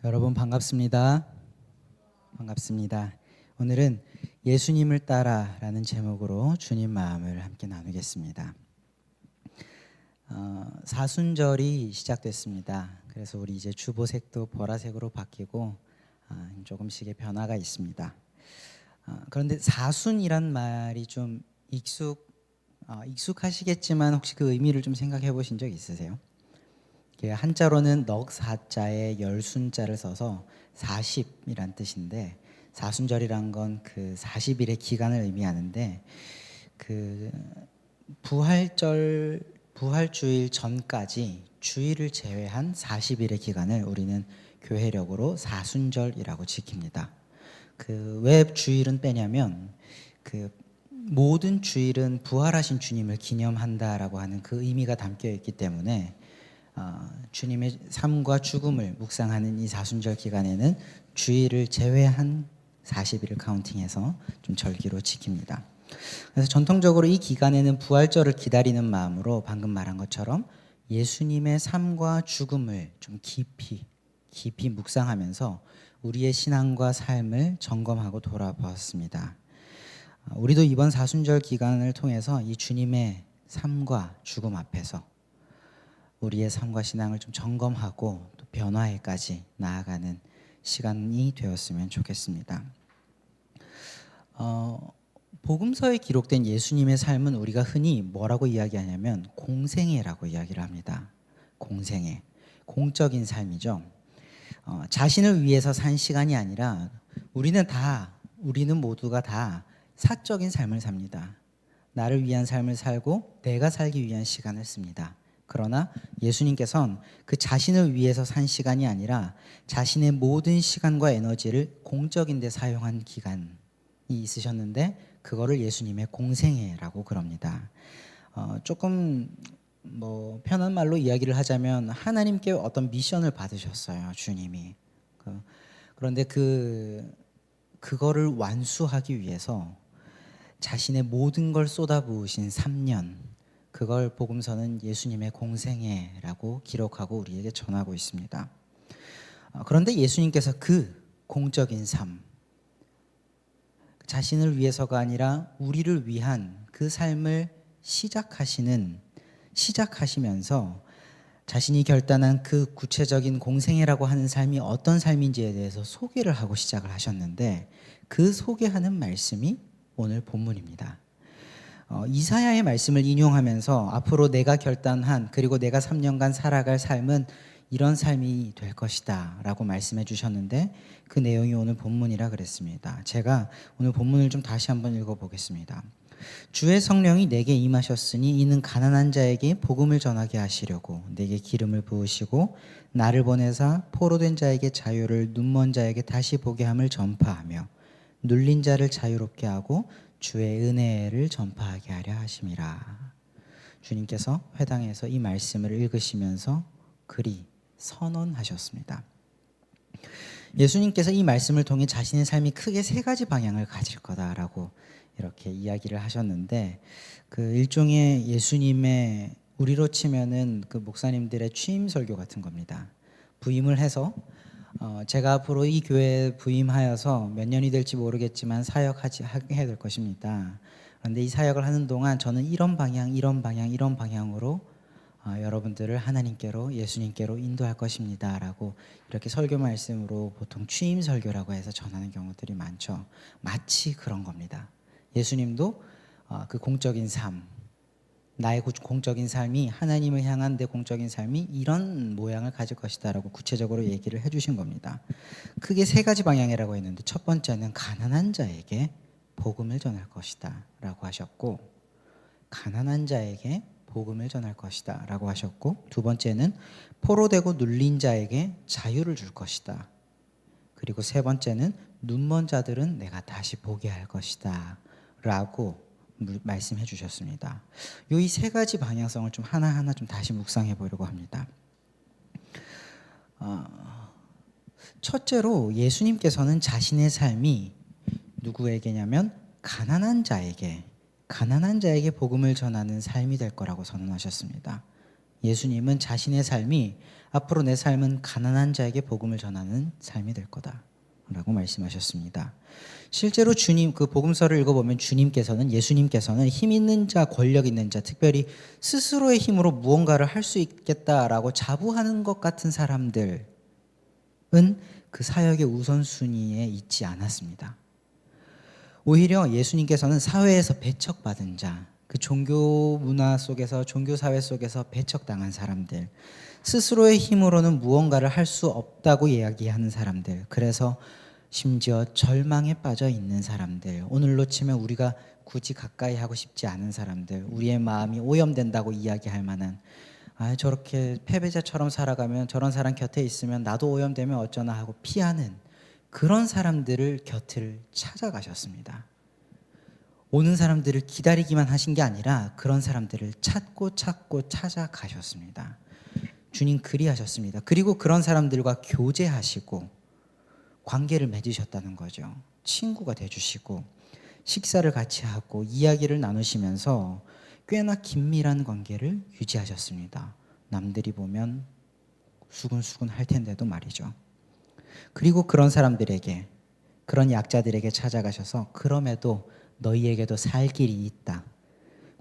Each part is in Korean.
여러분 반갑습니다. 반갑습니다. 오늘은 예수님을 따라라는 제목으로 주님 마음을 함께 나누겠습니다. 사순절이 시작됐습니다. 그래서 우리 이제 주보색도 보라색으로 바뀌고 조금씩의 변화가 있습니다. 그런데 사순이란 말이 좀 익숙하시겠지만 혹시 그 의미를 좀 생각해 보신 적 있으세요? 한자로는 넉사자에 열순자를 써서 40이란 뜻인데, 사순절이란 건 그 40일의 기간을 의미하는데, 그 부활주일 전까지 주일을 제외한 40일의 기간을 우리는 교회력으로 사순절이라고 지킵니다. 왜 주일은 빼냐면 그 모든 주일은 부활하신 주님을 기념한다라고 하는 그 의미가 담겨 있기 때문에 주님의 삶과 죽음을 묵상하는 이 사순절 기간에는 주일을 제외한 40일을 카운팅해서 좀 절기로 지킵니다. 그래서 전통적으로 이 기간에는 부활절을 기다리는 마음으로 방금 말한 것처럼 예수님의 삶과 죽음을 좀 깊이 묵상하면서 우리의 신앙과 삶을 점검하고 돌아보았습니다. 우리도 이번 사순절 기간을 통해서 이 주님의 삶과 죽음 앞에서 우리의 삶과 신앙을 좀 점검하고 또 변화에까지 나아가는 시간이 되었으면 좋겠습니다. 복음서에 기록된 예수님의 삶은 우리가 흔히 뭐라고 이야기하냐면 공생애라고 이야기를 합니다. 공생애, 공적인 삶이죠. 자신을 위해서 산 시간이 아니라 우리는 모두가 다 사적인 삶을 삽니다. 나를 위한 삶을 살고 내가 살기 위한 시간을 씁니다. 그러나 예수님께서는 그 자신을 위해서 산 시간이 아니라 자신의 모든 시간과 에너지를 공적인 데 사용한 기간이 있으셨는데, 그거를 예수님의 공생애라고 그럽니다. 조금 편한 말로 이야기를 하자면 하나님께 어떤 미션을 받으셨어요, 주님이. 그런데 그거를 완수하기 위해서 자신의 모든 걸 쏟아부으신 3년, 그걸 복음서는 예수님의 공생애라고 기록하고 우리에게 전하고 있습니다. 그런데 예수님께서 그 공적인 삶, 자신을 위해서가 아니라 우리를 위한 그 삶을 시작하시면서 자신이 결단한 그 구체적인 공생애라고 하는 삶이 어떤 삶인지에 대해서 소개를 하고 시작을 하셨는데, 그 소개하는 말씀이 오늘 본문입니다. 이사야의 말씀을 인용하면서 앞으로 내가 결단한, 그리고 내가 3년간 살아갈 삶은 이런 삶이 될 것이다 라고 말씀해 주셨는데, 그 내용이 오늘 본문이라 그랬습니다. 제가 오늘 본문을 좀 다시 한번 읽어보겠습니다. 주의 성령이 내게 임하셨으니 이는 가난한 자에게 복음을 전하게 하시려고 내게 기름을 부으시고 나를 보내사 포로된 자에게 자유를, 눈먼 자에게 다시 보게 함을 전파하며 눌린 자를 자유롭게 하고 주의 은혜를 전파하게 하려 하심이라. 주님께서 회당에서 이 말씀을 읽으시면서 그리 선언하셨습니다. 예수님께서 이 말씀을 통해 자신의 삶이 크게 세 가지 방향을 가질 거다라고 이렇게 이야기를 하셨는데, 그 일종의 예수님의, 우리로 치면은 그 목사님들의 취임 설교 같은 겁니다. 부임을 해서 제가 앞으로 이 교회에 부임하여서 몇 년이 될지 모르겠지만 하게 될 것입니다. 그런데 이 사역을 하는 동안 저는 이런 방향으로 여러분들을 하나님께로, 예수님께로 인도할 것입니다 라고 이렇게 설교 말씀으로 보통 취임 설교라고 해서 전하는 경우들이 많죠. 마치 그런 겁니다. 예수님도 그 공적인 삶, 나의 공적인 삶이, 하나님을 향한 내 공적인 삶이 이런 모양을 가질 것이다 라고 구체적으로 얘기를 해주신 겁니다. 크게 세 가지 방향이라고 했는데, 첫 번째는 가난한 자에게 복음을 전할 것이다 라고 하셨고, 가난한 자에게 복음을 전할 것이다 라고 하셨고, 두 번째는 포로되고 눌린 자에게 자유를 줄 것이다, 그리고 세 번째는 눈먼 자들은 내가 다시 보게 할 것이다 라고 말씀해 주셨습니다. 이 세 가지 방향성을 좀 하나하나 좀 다시 묵상해 보려고 합니다. 첫째로 예수님께서는 자신의 삶이 누구에게냐면 가난한 자에게 복음을 전하는 삶이 될 거라고 선언하셨습니다. 예수님은 자신의 삶이 앞으로 내 삶은 가난한 자에게 복음을 전하는 삶이 될 거다라고 말씀하셨습니다. 실제로 주님 그 복음서를 읽어보면 예수님께서는 힘 있는 자, 권력 있는 자, 특별히 스스로의 힘으로 무언가를 할 수 있겠다라고 자부하는 것 같은 사람들은 그 사역의 우선순위에 있지 않았습니다. 오히려 예수님께서는 사회에서 배척받은 자, 그 종교 문화 속에서, 종교 사회 속에서 배척당한 사람들, 스스로의 힘으로는 무언가를 할 수 없다고 이야기하는 사람들, 그래서 심지어 절망에 빠져 있는 사람들, 오늘로 치면 우리가 굳이 가까이 하고 싶지 않은 사람들, 우리의 마음이 오염된다고 이야기할 만한, 저렇게 패배자처럼 살아가면, 저런 사람 곁에 있으면 나도 오염되면 어쩌나 하고 피하는 그런 사람들을 곁을 찾아가셨습니다. 오는 사람들을 기다리기만 하신 게 아니라 그런 사람들을 찾고 찾아가셨습니다. 주님 그리하셨습니다. 그리고 그런 사람들과 교제하시고 관계를 맺으셨다는 거죠. 친구가 돼주시고 식사를 같이 하고 이야기를 나누시면서 꽤나 긴밀한 관계를 유지하셨습니다. 남들이 보면 수근수근 할 텐데도 말이죠. 그리고 그런 사람들에게, 그런 약자들에게 찾아가셔서 그럼에도 너희에게도 살 길이 있다.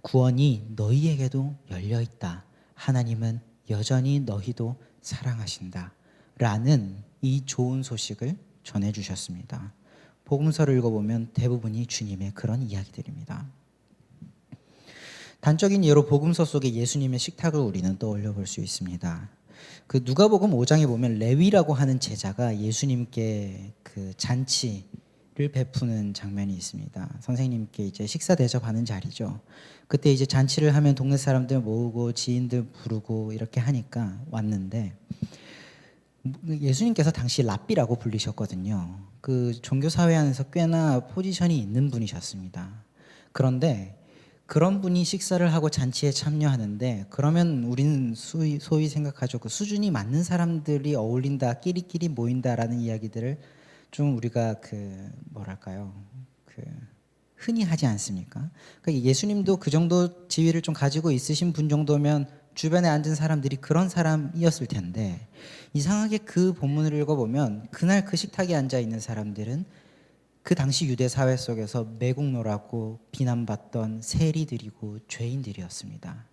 구원이 너희에게도 열려 있다. 하나님은 여전히 너희도 사랑하신다. 라는 이 좋은 소식을 전해주셨습니다. 복음서를 읽어보면 대부분이 주님의 그런 이야기들입니다. 단적인 예로 복음서 속에 예수님의 식탁을 우리는 떠올려 볼 수 있습니다. 그 누가복음 5장에 보면 레위라고 하는 제자가 예수님께 그 잔치를 베푸는 장면이 있습니다. 선생님께 이제 식사 대접하는 자리죠. 그때 이제 잔치를 하면 동네 사람들 모으고 지인들 부르고 이렇게 하니까 왔는데, 예수님께서 당시 랍비라고 불리셨거든요. 그 종교 사회 안에서 꽤나 포지션이 있는 분이셨습니다. 그런데 그런 분이 식사를 하고 잔치에 참여하는데, 그러면 우리는 소위 생각하죠. 그 수준이 맞는 사람들이 어울린다, 끼리끼리 모인다라는 이야기들을 좀 우리가 흔히 하지 않습니까? 그러니까 예수님도 그 정도 지위를 좀 가지고 있으신 분 정도면 주변에 앉은 사람들이 그런 사람이었을 텐데, 이상하게 그 본문을 읽어보면 그날 그 식탁에 앉아 있는 사람들은 그 당시 유대 사회 속에서 매국노라고 비난받던 세리들이고 죄인들이었습니다.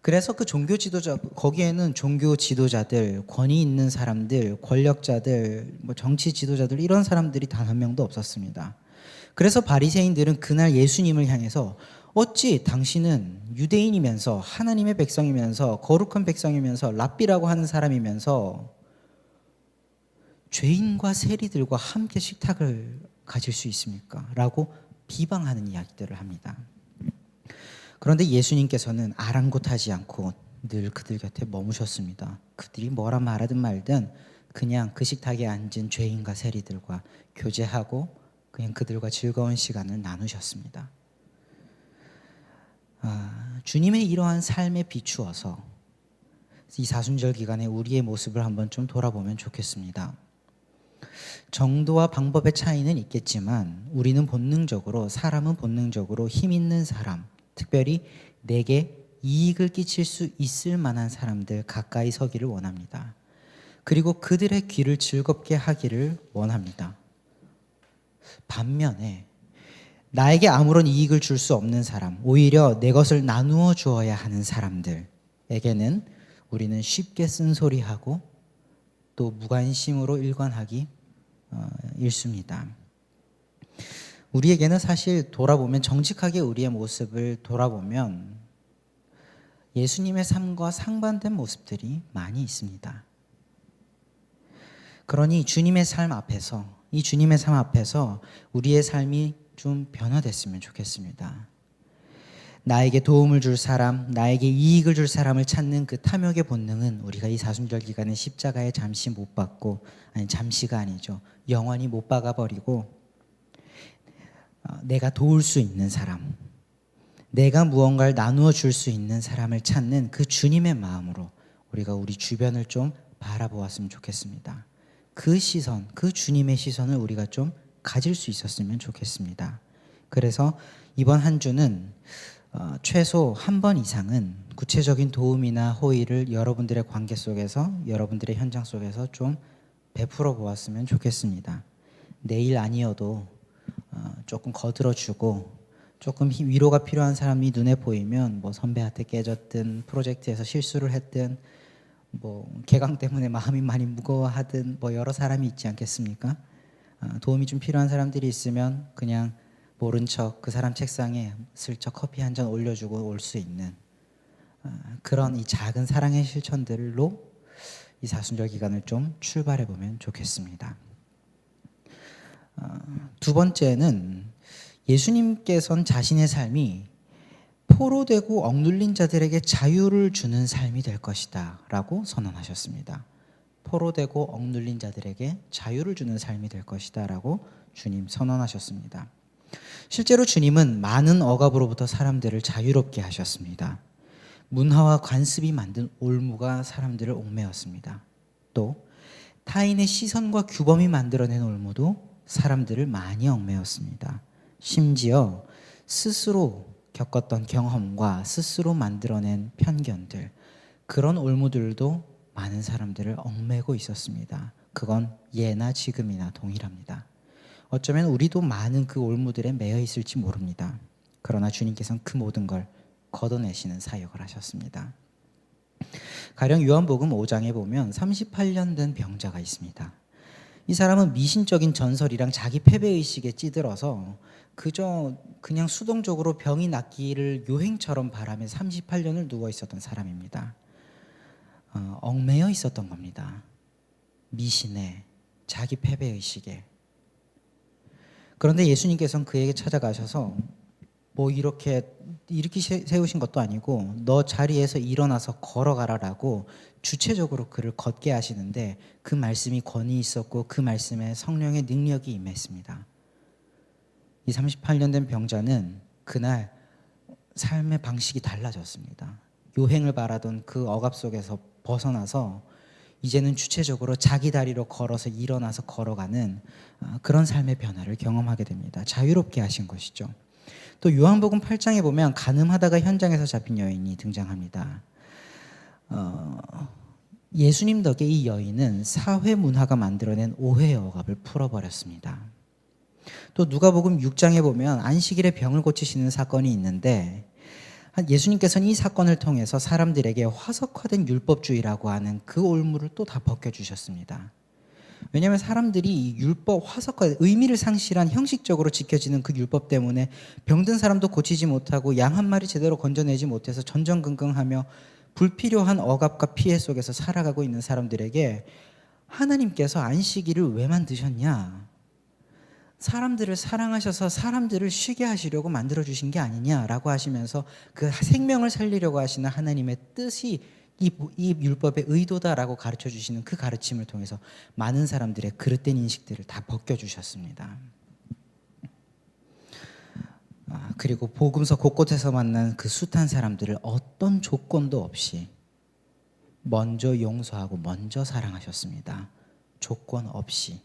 그래서 그 종교 지도자, 거기에는 종교 지도자들, 권위 있는 사람들, 권력자들, 정치 지도자들, 이런 사람들이 단 한 명도 없었습니다. 그래서 바리새인들은 그날 예수님을 향해서 어찌 당신은 유대인이면서 하나님의 백성이면서 거룩한 백성이면서 랍비라고 하는 사람이면서 죄인과 세리들과 함께 식탁을 가질 수 있습니까? 라고 비방하는 이야기들을 합니다. 그런데 예수님께서는 아랑곳하지 않고 늘 그들 곁에 머무셨습니다. 그들이 뭐라 말하든 말든 그냥 그 식탁에 앉은 죄인과 세리들과 교제하고 그냥 그들과 즐거운 시간을 나누셨습니다. 주님의 이러한 삶에 비추어서 이 사순절 기간에 우리의 모습을 한번 좀 돌아보면 좋겠습니다. 정도와 방법의 차이는 있겠지만 사람은 본능적으로 힘 있는 사람, 특별히 내게 이익을 끼칠 수 있을 만한 사람들 가까이 서기를 원합니다. 그리고 그들의 귀를 즐겁게 하기를 원합니다. 반면에 나에게 아무런 이익을 줄 수 없는 사람, 오히려 내 것을 나누어 주어야 하는 사람들에게는 우리는 쉽게 쓴소리하고 또 무관심으로 일관하기 일쑤입니다. 우리에게는 사실 정직하게 우리의 모습을 돌아보면 예수님의 삶과 상반된 모습들이 많이 있습니다. 그러니 이 주님의 삶 앞에서 우리의 삶이 좀 변화됐으면 좋겠습니다. 나에게 도움을 줄 사람, 나에게 이익을 줄 사람을 찾는 그 탐욕의 본능은 우리가 이 사순절 기간에 십자가에 잠시 못 박고, 잠시가 아니죠, 영원히 못 박아버리고 내가 도울 수 있는 사람, 내가 무언가를 나누어 줄 수 있는 사람을 찾는 그 주님의 마음으로 우리가 우리 주변을 좀 바라보았으면 좋겠습니다. 그 주님의 시선을 우리가 좀 가질 수 있었으면 좋겠습니다. 그래서 이번 한 주는 최소 한 번 이상은 구체적인 도움이나 호의를 여러분들의 관계 속에서, 여러분들의 현장 속에서 좀 베풀어 보았으면 좋겠습니다. 내일 아니어도 조금 거들어주고, 조금 위로가 필요한 사람이 눈에 보이면 뭐 선배한테 깨졌든, 프로젝트에서 실수를 했든, 뭐 개강 때문에 마음이 많이 무거워하든, 뭐 여러 사람이 있지 않겠습니까? 도움이 좀 필요한 사람들이 있으면 그냥 모른 척 그 사람 책상에 슬쩍 커피 한 잔 올려주고 올 수 있는 그런 이 작은 사랑의 실천들로 이 사순절 기간을 좀 출발해 보면 좋겠습니다. 두 번째는 예수님께서는 자신의 삶이 포로되고 억눌린 자들에게 자유를 주는 삶이 될 것이다 라고 선언하셨습니다. 포로되고 억눌린 자들에게 자유를 주는 삶이 될 것이다 라고 주님 선언하셨습니다. 실제로 주님은 많은 억압으로부터 사람들을 자유롭게 하셨습니다. 문화와 관습이 만든 올무가 사람들을 옥매었습니다. 또 타인의 시선과 규범이 만들어낸 올무도 사람들을 많이 얽매였습니다. 심지어 스스로 겪었던 경험과 스스로 만들어낸 편견들, 그런 올무들도 많은 사람들을 얽매고 있었습니다. 그건 예나 지금이나 동일합니다. 어쩌면 우리도 많은 그 올무들에 매여 있을지 모릅니다. 그러나 주님께서는 그 모든 걸 걷어내시는 사역을 하셨습니다. 가령 요한복음 5장에 보면 38년 된 병자가 있습니다. 이 사람은 미신적인 전설이랑 자기 패배의식에 찌들어서 그냥 수동적으로 병이 낫기를 요행처럼 바라며 38년을 누워 있었던 사람입니다. 얽매여 있었던 겁니다. 미신에, 자기 패배의식에. 그런데 예수님께서는 그에게 찾아가셔서 뭐 이렇게 세우신 것도 아니고 너 자리에서 일어나서 걸어가라라고 주체적으로 그를 걷게 하시는데, 그 말씀이 권위 있었고 그 말씀에 성령의 능력이 임했습니다. 이 38년 된 병자는 그날 삶의 방식이 달라졌습니다. 요행을 바라던 그 억압 속에서 벗어나서 이제는 주체적으로 자기 다리로 걸어서 일어나서 걸어가는 그런 삶의 변화를 경험하게 됩니다. 자유롭게 하신 것이죠. 또 요한복음 8장에 보면 간음하다가 현장에서 잡힌 여인이 등장합니다. 예수님 덕에 이 여인은 사회 문화가 만들어낸 오해의 억압을 풀어버렸습니다. 또 누가복음 6장에 보면 안식일에 병을 고치시는 사건이 있는데, 예수님께서는 이 사건을 통해서 사람들에게 화석화된 율법주의라고 하는 그 올무를 또 다 벗겨주셨습니다. 왜냐하면 사람들이 이 율법 화석화, 의미를 상실한 형식적으로 지켜지는 그 율법 때문에 병든 사람도 고치지 못하고 양 한 마리 제대로 건져내지 못해서 전전긍긍하며 불필요한 억압과 피해 속에서 살아가고 있는 사람들에게 하나님께서 안식일을 왜 만드셨냐? 사람들을 사랑하셔서 사람들을 쉬게 하시려고 만들어주신 게 아니냐라고 하시면서 그 생명을 살리려고 하시는 하나님의 뜻이 이 율법의 의도다라고 가르쳐 주시는 그 가르침을 통해서 많은 사람들의 그릇된 인식들을 다 벗겨주셨습니다. 그리고 복음서 곳곳에서 만난 그 숱한 사람들을 어떤 조건도 없이 먼저 용서하고 먼저 사랑하셨습니다. 조건 없이.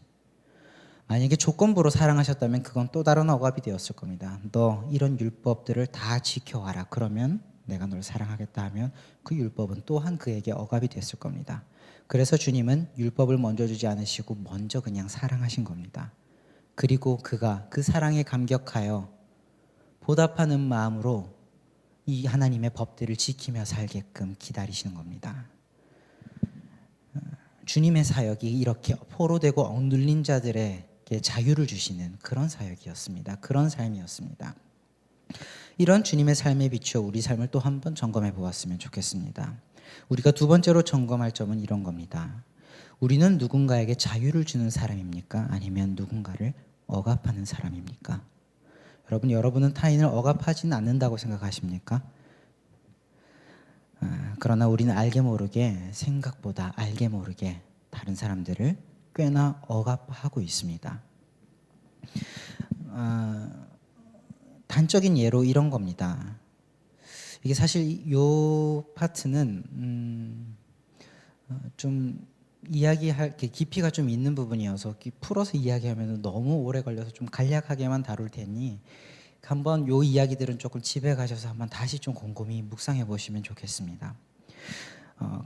만약에 조건부로 사랑하셨다면 그건 또 다른 억압이 되었을 겁니다. 너 이런 율법들을 다 지켜와라. 그러면 내가 널 사랑하겠다 하면 그 율법은 또한 그에게 억압이 됐을 겁니다. 그래서 주님은 율법을 먼저 주지 않으시고 먼저 그냥 사랑하신 겁니다. 그리고 그가 그 사랑에 감격하여 보답하는 마음으로 이 하나님의 법들을 지키며 살게끔 기다리시는 겁니다. 주님의 사역이 이렇게 포로되고 억눌린 자들에게 자유를 주시는 그런 사역이었습니다. 그런 삶이었습니다. 이런 주님의 삶에 비추어 우리 삶을 또 한 번 점검해 보았으면 좋겠습니다. 우리가 두 번째로 점검할 점은 이런 겁니다. 우리는 누군가에게 자유를 주는 사람입니까? 아니면 누군가를 억압하는 사람입니까? 여러분은 타인을 억압하지는 않는다고 생각하십니까? 그러나 우리는 알게 모르게, 생각보다 알게 모르게 다른 사람들을 꽤나 억압하고 있습니다. 단적인 예로 이런 겁니다. 이게 사실 이 파트는 좀 이야기할 깊이가 좀 있는 부분이어서 풀어서 이야기하면 너무 오래 걸려서 좀 간략하게만 다룰 테니 한번 요 이야기들은 조금 집에 가셔서 한번 다시 좀 곰곰이 묵상해 보시면 좋겠습니다.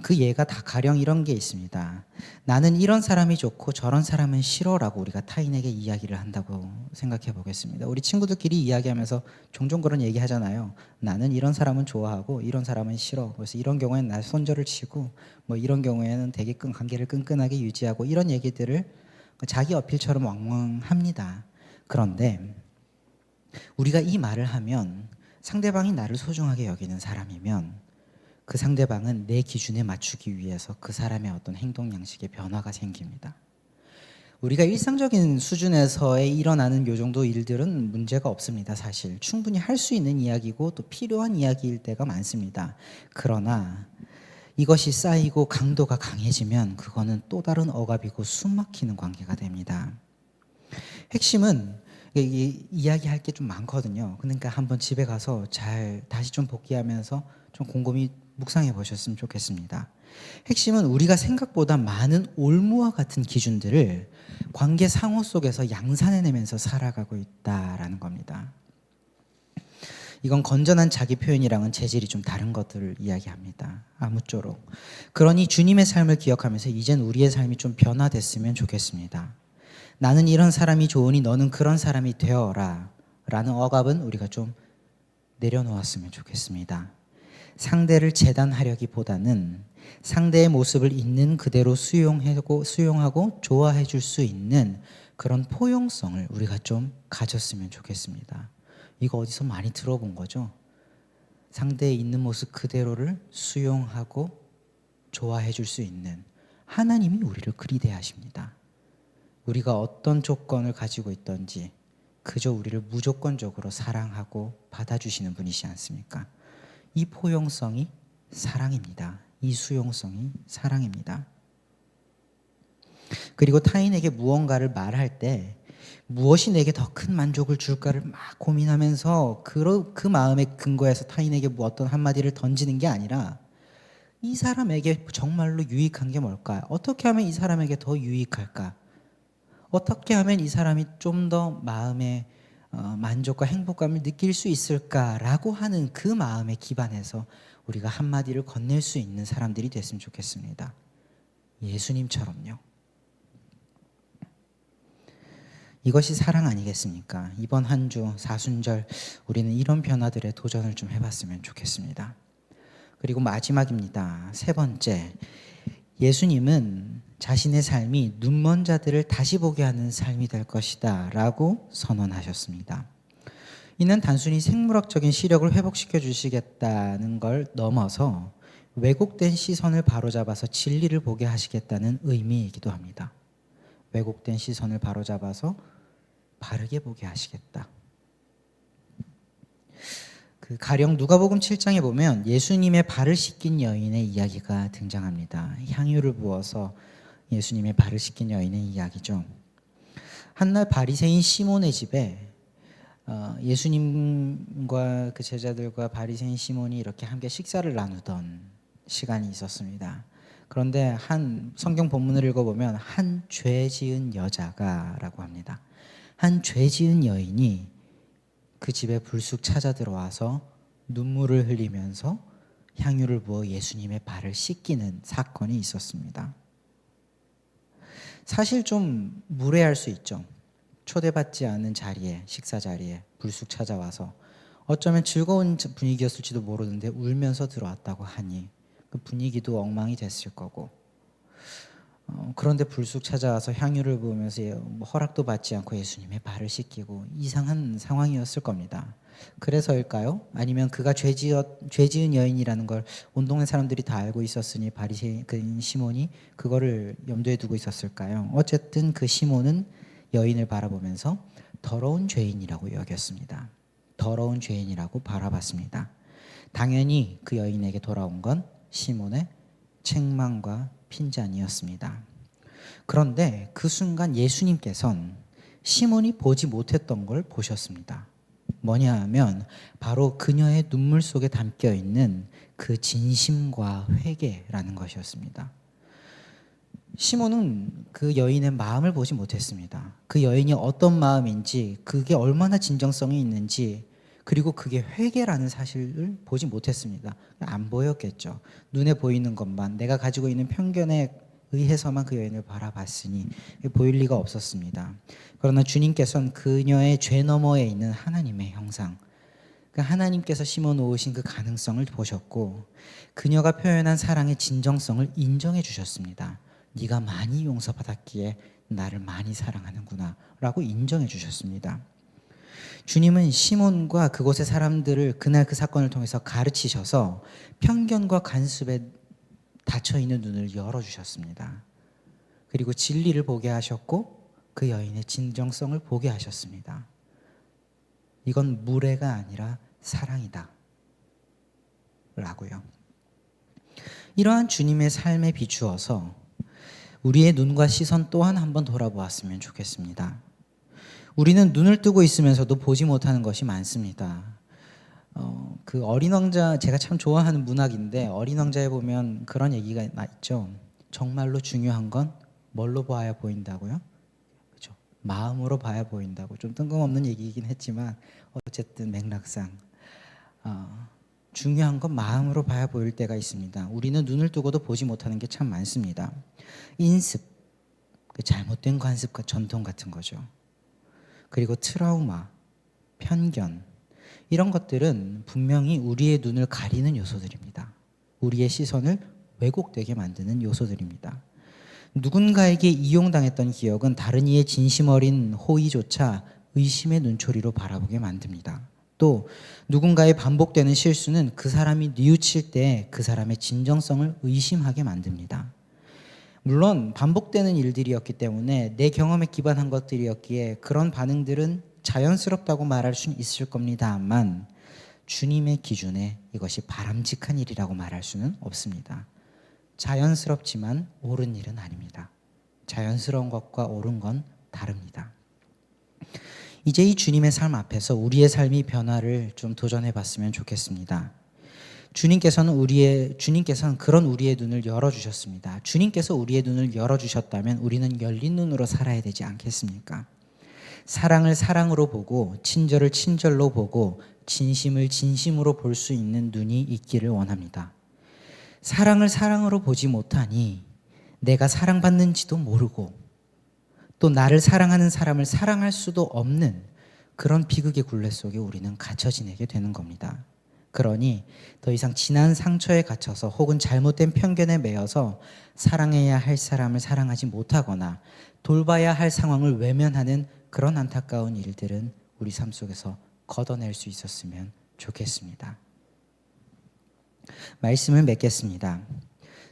그 예가 다 가령 이런 게 있습니다. 나는 이런 사람이 좋고 저런 사람은 싫어라고 우리가 타인에게 이야기를 한다고 생각해 보겠습니다. 우리 친구들끼리 이야기하면서 종종 그런 얘기 하잖아요. 나는 이런 사람은 좋아하고 이런 사람은 싫어. 그래서 이런 경우에는 나 손절을 치고 뭐 이런 경우에는 되게 관계를 끈끈하게 유지하고 이런 얘기들을 자기 어필처럼 왕왕합니다. 그런데 우리가 이 말을 하면 상대방이 나를 소중하게 여기는 사람이면 그 상대방은 내 기준에 맞추기 위해서 그 사람의 어떤 행동 양식의 변화가 생깁니다. 우리가 일상적인 수준에서의 일어나는 요 정도 일들은 문제가 없습니다. 사실 충분히 할 수 있는 이야기고 또 필요한 이야기일 때가 많습니다. 그러나 이것이 쌓이고 강도가 강해지면 그거는 또 다른 억압이고 숨막히는 관계가 됩니다. 핵심은 이야기할 게 좀 많거든요. 그러니까 한번 집에 가서 잘 다시 좀 복기하면서 좀 곰곰이 묵상해 보셨으면 좋겠습니다. 핵심은 우리가 생각보다 많은 올무와 같은 기준들을 관계 상호 속에서 양산해내면서 살아가고 있다라는 겁니다. 이건 건전한 자기 표현이랑은 재질이 좀 다른 것들을 이야기합니다. 아무쪼록. 그러니 주님의 삶을 기억하면서 이젠 우리의 삶이 좀 변화됐으면 좋겠습니다. 나는 이런 사람이 좋으니 너는 그런 사람이 되어라 라는 억압은 우리가 좀 내려놓았으면 좋겠습니다. 상대를 재단하려기보다는 상대의 모습을 있는 그대로 수용하고 좋아해 줄 수 있는 그런 포용성을 우리가 좀 가졌으면 좋겠습니다. 이거 어디서 많이 들어본 거죠? 상대의 있는 모습 그대로를 수용하고 좋아해 줄 수 있는 하나님이 우리를 그리 대하십니다. 우리가 어떤 조건을 가지고 있든지 그저 우리를 무조건적으로 사랑하고 받아주시는 분이시 않습니까? 이 포용성이 사랑입니다. 이 수용성이 사랑입니다. 그리고 타인에게 무언가를 말할 때 무엇이 내게 더 큰 만족을 줄까를 막 고민하면서 그 마음의 근거에서 타인에게 뭐 어떤 한마디를 던지는 게 아니라 이 사람에게 정말로 유익한 게 뭘까? 어떻게 하면 이 사람에게 더 유익할까? 어떻게 하면 이 사람이 좀 더 마음의 만족과 행복감을 느낄 수 있을까라고 하는 그 마음에 기반해서 우리가 한마디를 건넬 수 있는 사람들이 됐으면 좋겠습니다. 예수님처럼요. 이것이 사랑 아니겠습니까? 이번 한 주 사순절 우리는 이런 변화들에 도전을 좀 해봤으면 좋겠습니다. 그리고 마지막입니다. 세 번째, 예수님은 자신의 삶이 눈먼 자들을 다시 보게 하는 삶이 될 것이다 라고 선언하셨습니다. 이는 단순히 생물학적인 시력을 회복시켜 주시겠다는 걸 넘어서 왜곡된 시선을 바로잡아서 진리를 보게 하시겠다는 의미이기도 합니다. 왜곡된 시선을 바로잡아서 바르게 보게 하시겠다. 가령 누가복음 7장에 보면 예수님의 발을 씻긴 여인의 이야기가 등장합니다. 향유를 부어서 예수님의 발을 씻긴 여인의 이야기죠. 한날 바리새인 시몬의 집에 예수님과 그 제자들과 바리새인 시몬이 이렇게 함께 식사를 나누던 시간이 있었습니다. 그런데 한 성경 본문을 읽어보면 한 죄 지은 여자가라고 합니다. 한 죄 지은 여인이 그 집에 불쑥 찾아 들어와서 눈물을 흘리면서 향유를 부어 예수님의 발을 씻기는 사건이 있었습니다. 사실 좀 무례할 수 있죠. 초대받지 않은 자리에, 식사 자리에 불쑥 찾아와서 어쩌면 즐거운 분위기였을지도 모르는데 울면서 들어왔다고 하니 그 분위기도 엉망이 됐을 거고, 그런데 불쑥 찾아와서 향유를 부으면서 허락도 받지 않고 예수님의 발을 씻기고 이상한 상황이었을 겁니다. 그래서일까요? 아니면 그가 죄 지은 여인이라는 걸 온 동네 사람들이 다 알고 있었으니 바리새인 시몬이 그거를 염두에 두고 있었을까요? 어쨌든 그 시몬은 여인을 바라보면서 더러운 죄인이라고 여겼습니다. 더러운 죄인이라고 바라봤습니다. 당연히 그 여인에게 돌아온 건 시몬의 책망과 핀잔이었습니다. 그런데 그 순간 예수님께서는 시몬이 보지 못했던 걸 보셨습니다. 뭐냐 하면 바로 그녀의 눈물 속에 담겨 있는 그 진심과 회개라는 것이었습니다. 시몬은 그 여인의 마음을 보지 못했습니다. 그 여인이 어떤 마음인지, 그게 얼마나 진정성이 있는지 그리고 그게 회개라는 사실을 보지 못했습니다. 안 보였겠죠. 눈에 보이는 것만, 내가 가지고 있는 편견에 의해서만 그 여인을 바라봤으니 보일 리가 없었습니다. 그러나 주님께서는 그녀의 죄 너머에 있는 하나님의 형상, 그 하나님께서 심어 놓으신 그 가능성을 보셨고 그녀가 표현한 사랑의 진정성을 인정해 주셨습니다. 네가 많이 용서받았기에 나를 많이 사랑하는구나 라고 인정해 주셨습니다. 주님은 시몬과 그곳의 사람들을 그날 그 사건을 통해서 가르치셔서 편견과 간섭에 닫혀있는 눈을 열어주셨습니다. 그리고 진리를 보게 하셨고 그 여인의 진정성을 보게 하셨습니다. 이건 무례가 아니라 사랑이다 라고요. 이러한 주님의 삶에 비추어서 우리의 눈과 시선 또한 한번 돌아보았으면 좋겠습니다. 우리는 눈을 뜨고 있으면서도 보지 못하는 것이 많습니다. 그 어린 왕자, 제가 참 좋아하는 문학인데 어린 왕자에 보면 그런 얘기가 있죠. 정말로 중요한 건 뭘로 봐야 보인다고요? 그렇죠. 마음으로 봐야 보인다고. 좀 뜬금없는 얘기이긴 했지만 어쨌든 맥락상 중요한 건 마음으로 봐야 보일 때가 있습니다. 우리는 눈을 뜨고도 보지 못하는 게 참 많습니다. 인습, 그 잘못된 관습과 전통 같은 거죠. 그리고 트라우마, 편견, 이런 것들은 분명히 우리의 눈을 가리는 요소들입니다. 우리의 시선을 왜곡되게 만드는 요소들입니다. 누군가에게 이용당했던 기억은 다른 이의 진심 어린 호의조차 의심의 눈초리로 바라보게 만듭니다. 또 누군가의 반복되는 실수는 그 사람이 뉘우칠 때 그 사람의 진정성을 의심하게 만듭니다. 물론 반복되는 일들이었기 때문에 내 경험에 기반한 것들이었기에 그런 반응들은 자연스럽다고 말할 수는 있을 겁니다만 주님의 기준에 이것이 바람직한 일이라고 말할 수는 없습니다. 자연스럽지만 옳은 일은 아닙니다. 자연스러운 것과 옳은 건 다릅니다. 이제 이 주님의 삶 앞에서 우리의 삶이 변화를 좀 도전해 봤으면 좋겠습니다. 주님께서는 그런 우리의 눈을 열어주셨습니다. 주님께서 우리의 눈을 열어주셨다면 우리는 열린 눈으로 살아야 되지 않겠습니까? 사랑을 사랑으로 보고 친절을 친절로 보고 진심을 진심으로 볼 수 있는 눈이 있기를 원합니다. 사랑을 사랑으로 보지 못하니 내가 사랑받는지도 모르고 또 나를 사랑하는 사람을 사랑할 수도 없는 그런 비극의 굴레 속에 우리는 갇혀 지내게 되는 겁니다. 그러니 더 이상 지난 상처에 갇혀서 혹은 잘못된 편견에 매여서 사랑해야 할 사람을 사랑하지 못하거나 돌봐야 할 상황을 외면하는 그런 안타까운 일들은 우리 삶 속에서 걷어낼 수 있었으면 좋겠습니다. 말씀을 맺겠습니다.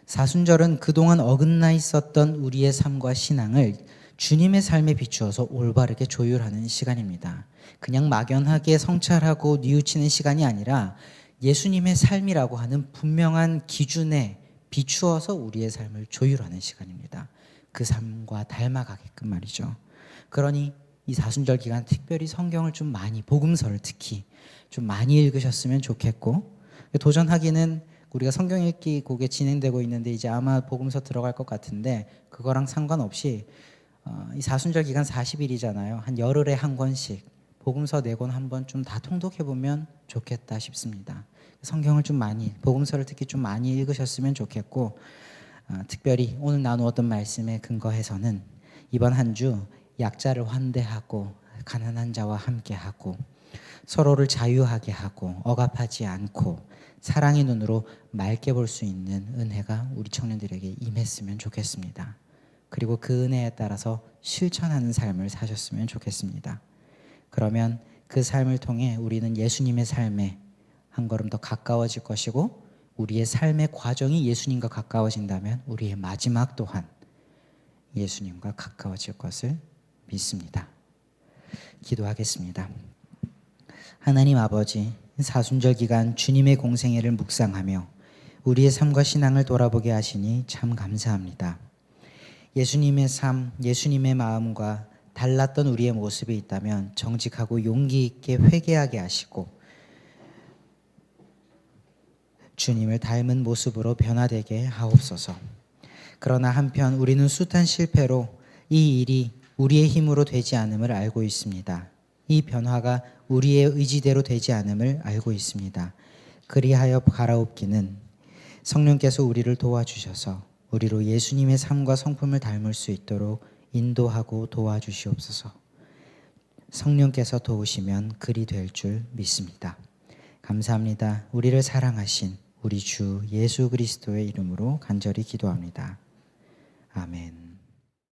사순절은 그동안 어긋나 있었던 우리의 삶과 신앙을 주님의 삶에 비추어서 올바르게 조율하는 시간입니다. 그냥 막연하게 성찰하고 뉘우치는 시간이 아니라 예수님의 삶이라고 하는 분명한 기준에 비추어서 우리의 삶을 조율하는 시간입니다. 그 삶과 닮아가게끔 말이죠. 그러니 이 사순절 기간 특별히 성경을 좀 많이, 복음서를 특히 좀 많이 읽으셨으면 좋겠고, 도전하기는 우리가 성경 읽기 그게 진행되고 있는데 이제 아마 복음서 들어갈 것 같은데 그거랑 상관없이 이 사순절 기간 40일이잖아요. 한 열흘에 한 권씩 복음서 4권 한번 좀 다 통독해 보면 좋겠다 싶습니다. 성경을 좀 많이, 복음서를 특히 좀 많이 읽으셨으면 좋겠고, 특별히 오늘 나누었던 말씀에 근거해서는 이번 한 주 약자를 환대하고 가난한 자와 함께하고 서로를 자유하게 하고 억압하지 않고 사랑의 눈으로 맑게 볼 수 있는 은혜가 우리 청년들에게 임했으면 좋겠습니다. 그리고 그 은혜에 따라서 실천하는 삶을 사셨으면 좋겠습니다. 그러면 그 삶을 통해 우리는 예수님의 삶에 한 걸음 더 가까워질 것이고 우리의 삶의 과정이 예수님과 가까워진다면 우리의 마지막 또한 예수님과 가까워질 것을 믿습니다. 기도하겠습니다. 하나님 아버지, 사순절 기간 주님의 공생애를 묵상하며 우리의 삶과 신앙을 돌아보게 하시니 참 감사합니다. 예수님의 삶, 예수님의 마음과 달랐던 우리의 모습이 있다면 정직하고 용기 있게 회개하게 하시고 주님을 닮은 모습으로 변화되게 하옵소서. 그러나 한편 우리는 숱한 실패로 이 일이 우리의 힘으로 되지 않음을 알고 있습니다. 이 변화가 우리의 의지대로 되지 않음을 알고 있습니다. 그리하여 갈아엎기는 성령께서 우리를 도와주셔서 우리로 예수님의 삶과 성품을 닮을 수 있도록 인도하고 도와주시옵소서. 성령께서 도우시면 그리 될 줄 믿습니다. 감사합니다. 우리를 사랑하신 우리 주 예수 그리스도의 이름으로 간절히 기도합니다. 아멘.